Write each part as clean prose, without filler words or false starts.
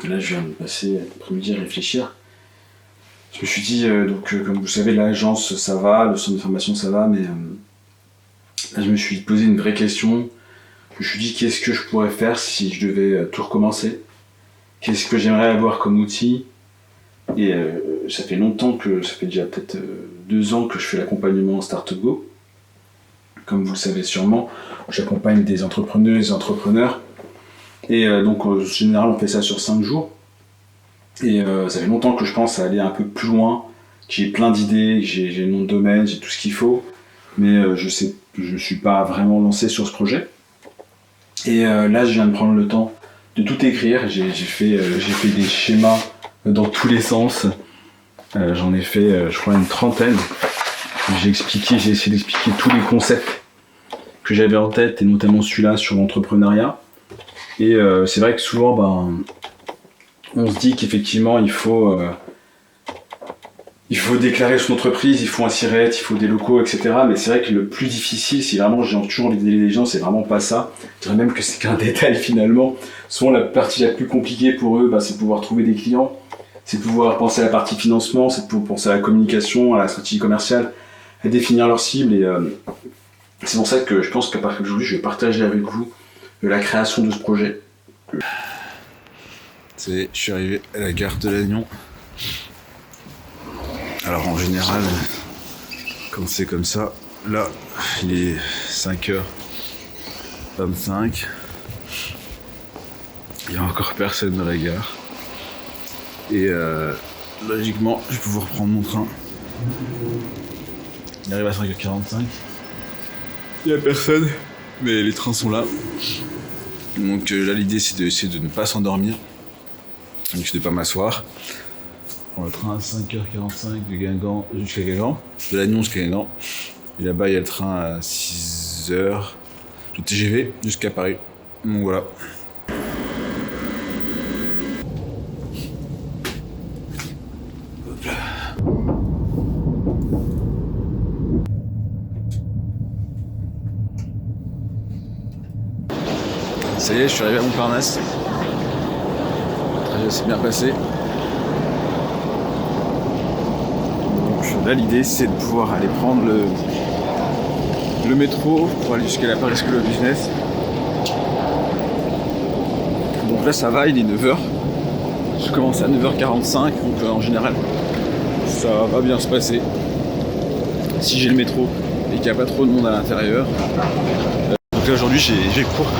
Là, je viens de passer l'après-midi à réfléchir. Je me suis dit, comme vous savez, l'agence ça va, le centre de formation ça va, mais là, je me suis posé une vraie question. Je me suis dit, qu'est-ce que je pourrais faire si je devais tout recommencer? Qu'est-ce que j'aimerais avoir comme outil? Et ça fait longtemps ça fait déjà peut-être 2 ans que je fais l'accompagnement en Startup Go. Comme vous le savez sûrement, j'accompagne des entrepreneuses et entrepreneurs. Et donc, en général, on fait ça sur 5 jours. Et ça fait longtemps que je pense à aller un peu plus loin. J'ai plein d'idées, j'ai le nom de domaine, j'ai tout ce qu'il faut. Mais je suis pas vraiment lancé sur ce projet. Et là, je viens de prendre le temps de tout écrire. J'ai fait des schémas dans tous les sens. J'en ai fait, je crois, une trentaine. J'ai essayé d'expliquer tous les concepts que j'avais en tête, et notamment celui-là sur l'entrepreneuriat. Et c'est vrai que souvent, on se dit qu'effectivement, il faut déclarer son entreprise, il faut un SIRET, il faut des locaux, etc. Mais c'est vrai que le plus difficile, si vraiment j'ai toujours envie d'aider les gens, c'est vraiment pas ça. Je dirais même que c'est qu'un détail finalement. Souvent, la partie la plus compliquée pour eux, c'est de pouvoir trouver des clients, c'est de pouvoir penser à la partie financement, c'est de pouvoir penser à la communication, à la stratégie commerciale, à définir leur cible. Et c'est pour ça que je pense qu'à partir d'aujourd'hui, je vais partager avec vous la création de ce projet. Je suis arrivé à la gare de Lannion. Alors en général, quand c'est comme ça, là, il est 5h25. Il n'y a encore personne dans la gare. Et logiquement, je vais pouvoir prendre mon train. Il arrive à 5h45. Il n'y a personne, mais les trains sont là. Donc là, l'idée, c'est d'essayer de ne pas s'endormir. Donc je ne vais pas m'asseoir. On prend le train à 5h45 de Guingamp jusqu'à Guingamp, de Lannion jusqu'à Guingamp. Et là-bas, il y a le train à 6h, le TGV jusqu'à Paris. Donc voilà. Hop là. Ça y est, je suis arrivé à Montparnasse. Le trajet s'est bien passé. Là, l'idée, c'est de pouvoir aller prendre le métro pour aller jusqu'à la Paris School of Business. Donc là, ça va, il est 9h. Je commence à 9h45, donc en général, ça va bien se passer. Si j'ai le métro et qu'il n'y a pas trop de monde à l'intérieur. Donc là, aujourd'hui, j'ai cours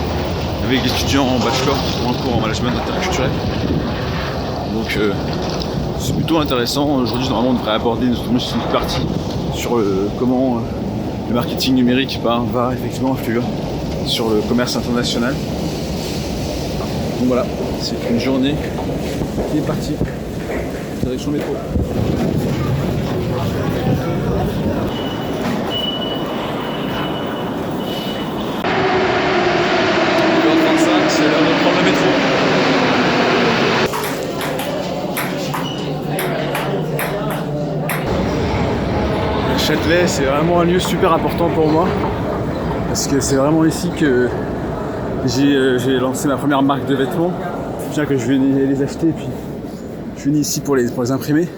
avec des étudiants en bachelor pour un cours en management interculturel. Donc, c'est plutôt intéressant. Aujourd'hui, normalement, on devrait aborder une partie sur comment le marketing numérique va effectivement influer sur le commerce international. Donc voilà, c'est une journée qui est partie. Direction métro. C'est l'heure de prendre le métro. Châtelet, c'est vraiment un lieu super important pour moi parce que c'est vraiment ici que j'ai lancé ma première marque de vêtements. Bien que je vais les acheter et puis je suis venu ici pour les imprimer.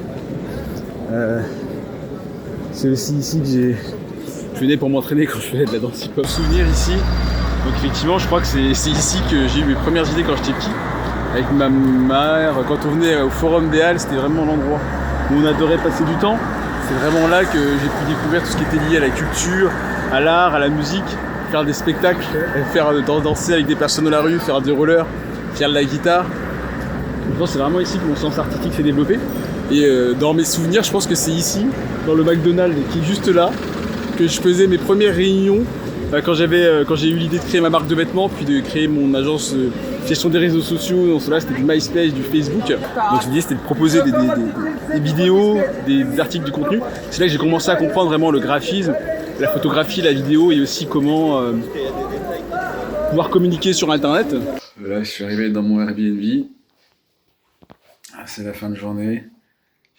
C'est aussi ici que je venais pour m'entraîner quand je faisais de la danse hip-hop. Souvenir ici, donc effectivement je crois que c'est ici que j'ai eu mes premières idées quand j'étais petit. Avec ma mère, quand on venait au Forum des Halles, c'était vraiment l'endroit où on adorait passer du temps. C'est vraiment là que j'ai pu découvrir tout ce qui était lié à la culture, à l'art, à la musique, faire des spectacles, danser avec des personnes dans la rue, faire des rollers, faire de la guitare. Je pense que c'est vraiment ici que mon sens artistique s'est développé. Et dans mes souvenirs, je pense que c'est ici, dans le McDonald's qui est juste là, que je faisais mes premières réunions quand j'ai eu l'idée de créer ma marque de vêtements, puis de créer mon agence de gestion des réseaux sociaux. Donc cela, c'était du MySpace, du Facebook. Donc l'idée, c'était de proposer des vidéos, des articles, du contenu. C'est là que j'ai commencé à comprendre vraiment le graphisme, la photographie, la vidéo et aussi comment pouvoir communiquer sur Internet. Là, je suis arrivé dans mon Airbnb. C'est la fin de journée.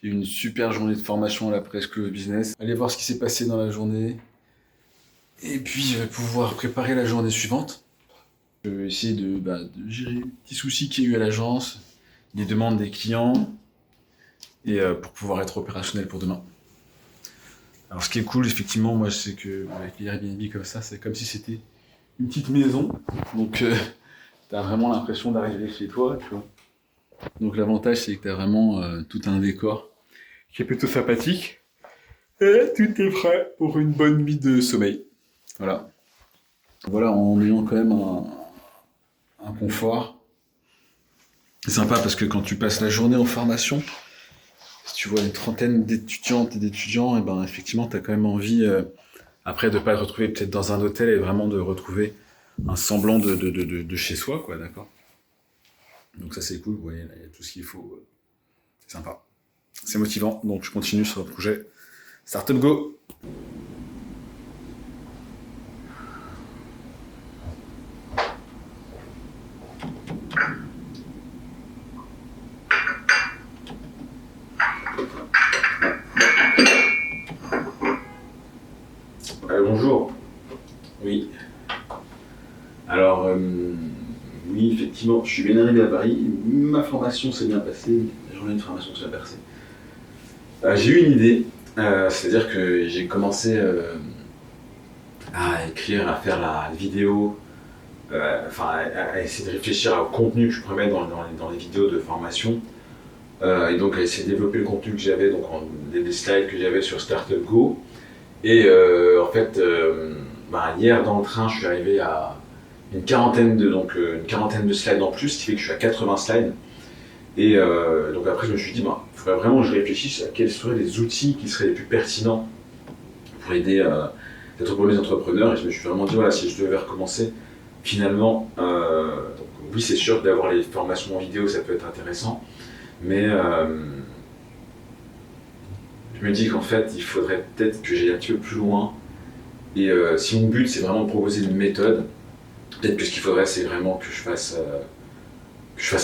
J'ai eu une super journée de formation à la Paris School of Business. Allez voir ce qui s'est passé dans la journée. Et puis, je vais pouvoir préparer la journée suivante. Je vais essayer de gérer les petits soucis qu'il y a eu à l'agence, les demandes des clients et pour pouvoir être opérationnel pour demain. Alors ce qui est cool, effectivement, moi, c'est que avec les Airbnb comme ça, c'est comme si c'était une petite maison. Donc, t'as vraiment l'impression d'arriver chez toi, tu vois. Donc l'avantage, c'est que t'as vraiment tout un décor qui est plutôt sympathique. Et tout est prêt pour une bonne nuit de sommeil. Voilà. Voilà, en ayant quand même un confort. C'est sympa parce que quand tu passes la journée en formation, si tu vois une trentaine d'étudiantes et d'étudiants, et ben effectivement, tu as quand même envie, après, de pas te retrouver peut-être dans un hôtel et vraiment de retrouver un semblant de chez soi, quoi, d'accord? Donc ça, c'est cool, vous voyez, là, il y a tout ce qu'il faut. C'est sympa. C'est motivant, donc je continue sur le projet Startup Go. Bonjour. Oui. Alors, oui, effectivement, je suis bien arrivé à Paris. Ma formation s'est bien passée. La journée de formation s'est bien passée. J'ai eu une idée. C'est-à-dire que j'ai commencé à écrire, à faire la vidéo, à essayer de réfléchir au contenu que je pourrais mettre dans les vidéos de formation. Et donc à essayer de développer le contenu que j'avais, donc des slides que j'avais sur Startup Go. Et en fait, hier dans le train, je suis arrivé à une quarantaine de slides en plus, ce qui fait que je suis à 80 slides. Et donc après, je me suis dit, il faudrait vraiment que je réfléchisse à quels seraient les outils qui seraient les plus pertinents pour aider les entrepreneurs. Et je me suis vraiment dit, voilà, si je devais recommencer, finalement, donc, oui, c'est sûr d'avoir les formations en vidéo, ça peut être intéressant, mais je me dis qu'en fait, il faudrait peut-être que j'aille un petit peu plus loin. Et si mon but, c'est vraiment de proposer une méthode, peut-être que ce qu'il faudrait, c'est vraiment que je fasse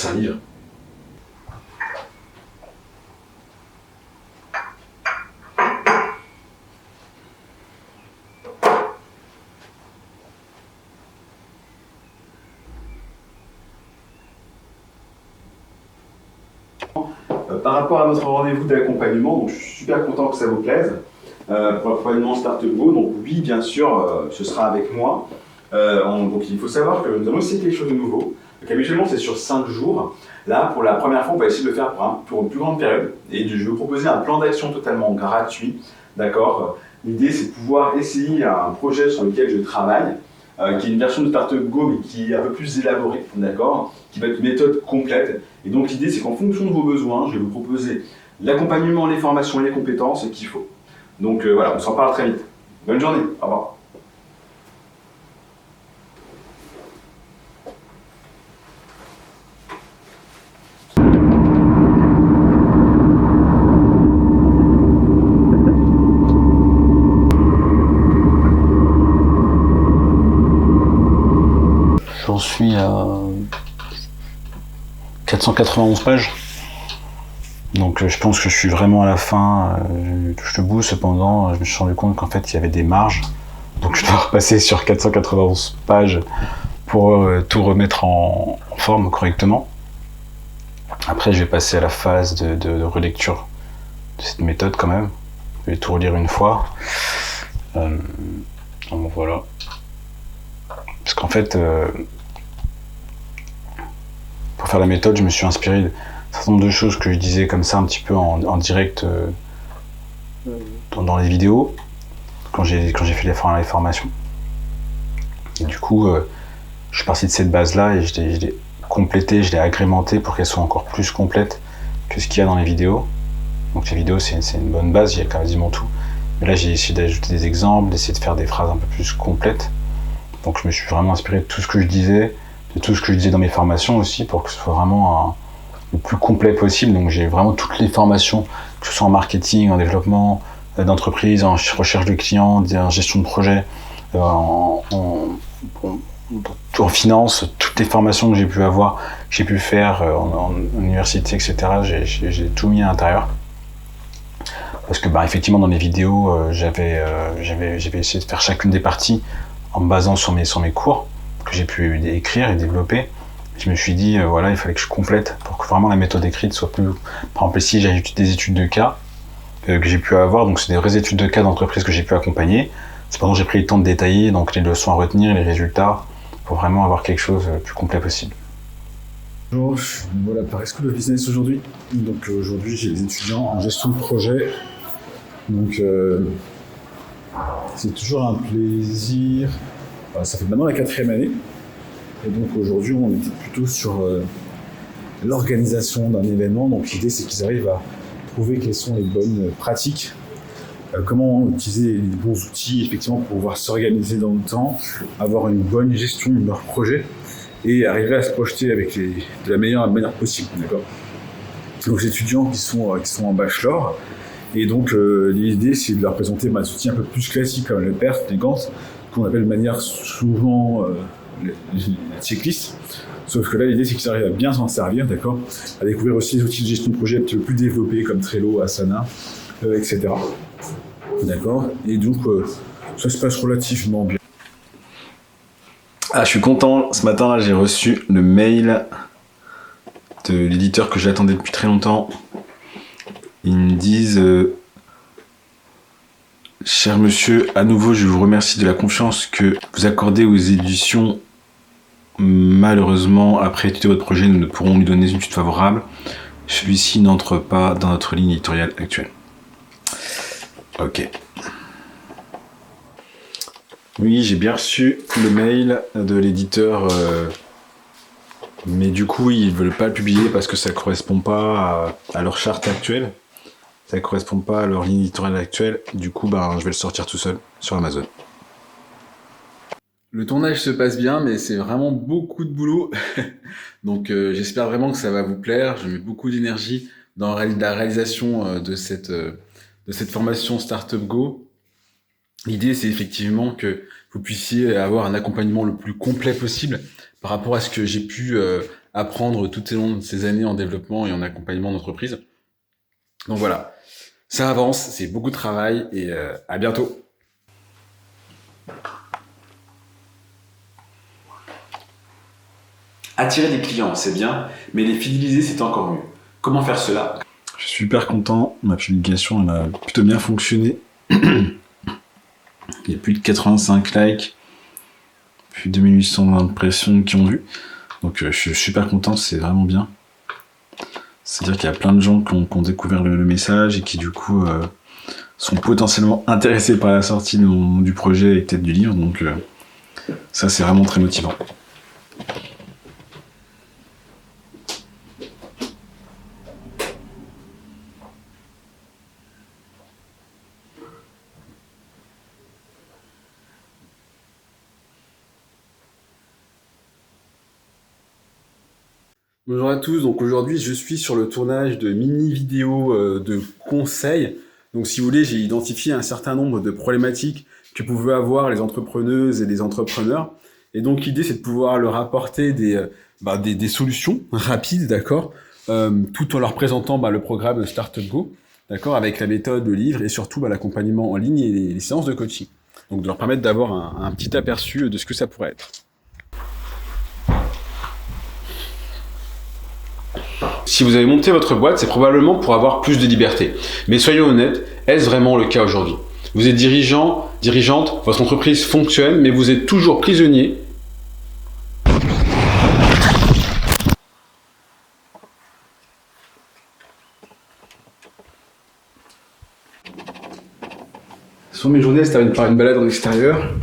un livre. Par rapport à notre rendez-vous d'accompagnement, donc je suis super content que ça vous plaise. Pour l'accompagnement Startup Go, donc oui, bien sûr, ce sera avec moi. Donc il faut savoir que nous allons essayer quelque chose de nouveau. Donc habituellement, c'est sur 5 jours. Là, pour la première fois, on va essayer de le faire pour une plus grande période. Et je vais vous proposer un plan d'action totalement gratuit. D'accord? L'idée, c'est de pouvoir essayer un projet sur lequel je travaille, qui est une version de Startup Go, mais qui est un peu plus élaborée, d'accord? Qui va être une méthode complète. Et donc l'idée, c'est qu'en fonction de vos besoins, je vais vous proposer l'accompagnement, les formations et les compétences qu'il faut. Donc voilà, on s'en parle très vite. Bonne journée, au revoir. J'en suis à 491 pages. Donc je pense que je suis vraiment à la fin, je touche le bout. Cependant, je me suis rendu compte qu'en fait il y avait des marges. Donc je dois repasser sur 491 pages pour tout remettre en forme correctement. Après je vais passer à la phase de relecture de cette méthode quand même. Je vais tout relire une fois. Donc voilà. Parce qu'en fait, pour faire la méthode, je me suis inspiré d'un certain nombre de choses que je disais comme ça un petit peu en direct dans les vidéos, quand j'ai fait les formations. Et du coup, je suis parti de cette base-là et je l'ai complétée, je l'ai agrémentée pour qu'elle soit encore plus complète que ce qu'il y a dans les vidéos. Donc les vidéos, c'est une bonne base, il y a quasiment tout. Mais là, j'ai essayé d'ajouter des exemples, d'essayer de faire des phrases un peu plus complètes. Donc je me suis vraiment inspiré de tout ce que je disais, de tout ce que je disais dans mes formations aussi, pour que ce soit vraiment le plus complet possible. Donc j'ai vraiment toutes les formations, que ce soit en marketing, en développement d'entreprise, en recherche de clients, en gestion de projet, en finance, toutes les formations que j'ai pu avoir, que j'ai pu faire en université, etc. J'ai tout mis à l'intérieur. Parce que effectivement dans les vidéos, j'avais essayé de faire chacune des parties en me basant sur mes cours que j'ai pu écrire et développer. Je me suis dit, voilà, il fallait que je complète pour que vraiment la méthode écrite soit plus... Par exemple ici j'ai des études de cas que j'ai pu avoir, donc c'est des vraies études de cas d'entreprise que j'ai pu accompagner. Cependant j'ai pris le temps de détailler donc les leçons à retenir, les résultats, pour vraiment avoir quelque chose le plus complet possible. Bonjour, voilà Paris School of Business aujourd'hui. Donc aujourd'hui j'ai des étudiants en gestion de projet. Donc c'est toujours un plaisir. Ça fait maintenant la 4e année. Et donc aujourd'hui on était plutôt sur l'organisation d'un événement. Donc l'idée c'est qu'ils arrivent à trouver quelles sont les bonnes pratiques, comment utiliser les bons outils effectivement pour pouvoir s'organiser dans le temps, avoir une bonne gestion de leur projet et arriver à se projeter avec de la meilleure manière possible, d'accord. Donc les étudiants qui sont en bachelor, et donc l'idée c'est de leur présenter des outils un peu plus classiques comme le PERT, les Gantt, qu'on appelle de manière souvent la checklist. Sauf que là l'idée c'est qu'ils arrivent à bien s'en servir, d'accord, à découvrir aussi les outils de gestion de projet un petit peu plus développés comme Trello, Asana, etc. D'accord. Et donc ça se passe relativement bien. Ah, je suis content, ce matin j'ai reçu le mail de l'éditeur que j'attendais depuis très longtemps. Ils me disent cher monsieur, à nouveau je vous remercie de la confiance que vous accordez aux éditions. Malheureusement, après étudier votre projet, nous ne pourrons lui donner une suite favorable. Celui-ci n'entre pas dans notre ligne éditoriale actuelle. Ok. Oui, j'ai bien reçu le mail de l'éditeur, mais du coup, ils veulent pas le publier parce que ça correspond pas à leur charte actuelle. Ça correspond pas à leur ligne éditoriale actuelle. Du coup, je vais le sortir tout seul sur Amazon. Le tournage se passe bien, mais c'est vraiment beaucoup de boulot. Donc j'espère vraiment que ça va vous plaire. Je mets beaucoup d'énergie dans la réalisation de cette formation Startup Go. L'idée, c'est effectivement que vous puissiez avoir un accompagnement le plus complet possible par rapport à ce que j'ai pu apprendre tout au long de ces années en développement et en accompagnement d'entreprise. Donc voilà, ça avance, c'est beaucoup de travail et à bientôt. Attirer des clients, c'est bien, mais les fidéliser, c'est encore mieux. Comment faire cela? Je suis super content, ma publication elle a plutôt bien fonctionné. Il y a plus de 85 likes, plus de 2800 impressions qui ont vu. Donc je suis super content, c'est vraiment bien. C'est-à-dire qu'il y a plein de gens qui ont découvert le message et qui du coup sont potentiellement intéressés par la sortie du projet et peut-être du livre. Donc ça c'est vraiment très motivant. Bonjour à tous, donc aujourd'hui je suis sur le tournage de mini-vidéos de conseils. Donc si vous voulez, j'ai identifié un certain nombre de problématiques que pouvaient avoir les entrepreneuses et les entrepreneurs. Et donc l'idée c'est de pouvoir leur apporter des solutions rapides, d'accord, tout en leur présentant le programme Startup Go, d'accord, avec la méthode, le livre et surtout l'accompagnement en ligne et les séances de coaching. Donc de leur permettre d'avoir un petit aperçu de ce que ça pourrait être. Si vous avez monté votre boîte, c'est probablement pour avoir plus de liberté. Mais soyons honnêtes, est-ce vraiment le cas aujourd'hui? Vous êtes dirigeant, dirigeante, votre entreprise fonctionne, mais vous êtes toujours prisonnier. Sur mes journées, ça termine par une balade en extérieur,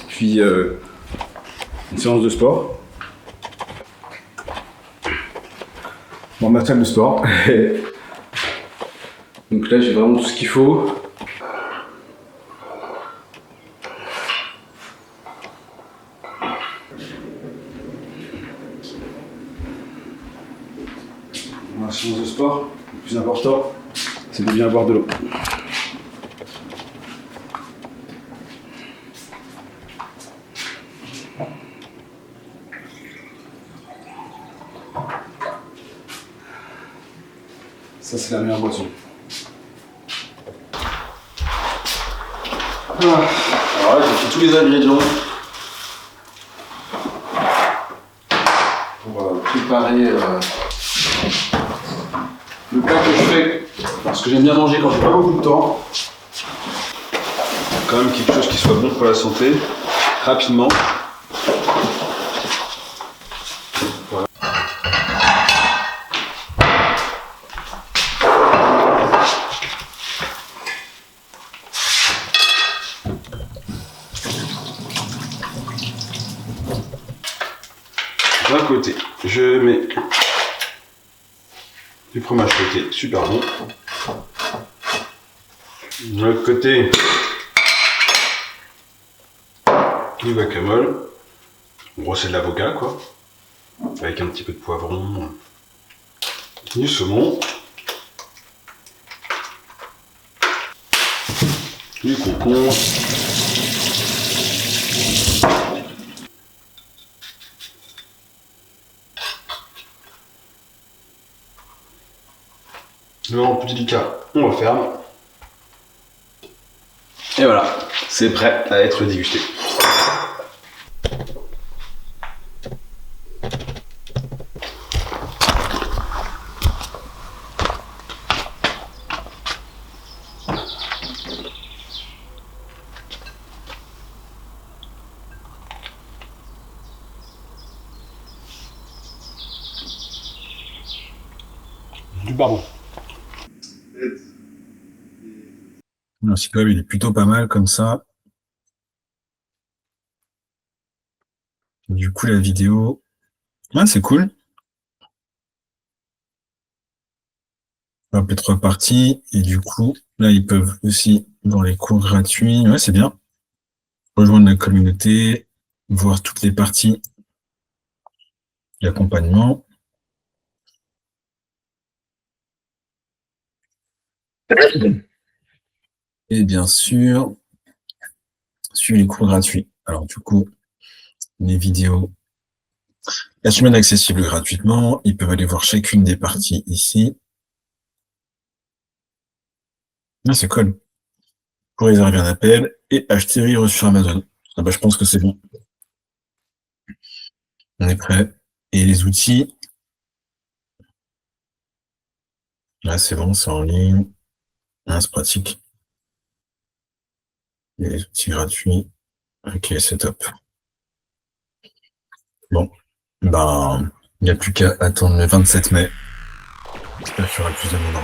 puis une séance de sport. Dans ma salle de sport. Donc là j'ai vraiment tout ce qu'il faut. Dans la séance de sport, le plus important, c'est de bien boire de l'eau. Ça, c'est la meilleure boisson. Alors là, j'ai fait tous les ingrédients pour préparer le plat que je fais, parce que j'aime bien manger quand j'ai pas beaucoup de temps. Quand même quelque chose qui soit bon pour la santé, rapidement. Voilà. D'un côté, je mets du fromage fouetté, super bon. De l'autre côté, du guacamole. En gros, c'est de l'avocat, quoi. Avec un petit peu de poivron. Du saumon. Du concombre. Le moment plus délicat, on referme. Et voilà, c'est prêt à être dégusté. Du barbon. Le site web, il est plutôt pas mal comme ça. Du coup, la vidéo, ouais, c'est cool. Un peu trois parties. Et du coup, là, ils peuvent aussi, dans les cours gratuits, ouais, c'est bien. Rejoindre la communauté, voir toutes les parties d'accompagnement. Et bien sûr, suivre les cours gratuits. Alors, du coup, les vidéos, la semaine accessible gratuitement. Ils peuvent aller voir chacune des parties ici. Ah, c'est cool. Pour réserver un appel et acheter rire sur Amazon. Ah bah, je pense que c'est bon. On est prêt. Et les outils. Là, c'est bon, c'est en ligne. Ah, c'est pratique. Les outils gratuits. Ok, c'est top. Bon. Ben, il n'y a plus qu'à attendre le 27 mai. J'espère qu'il y aura plus de monde en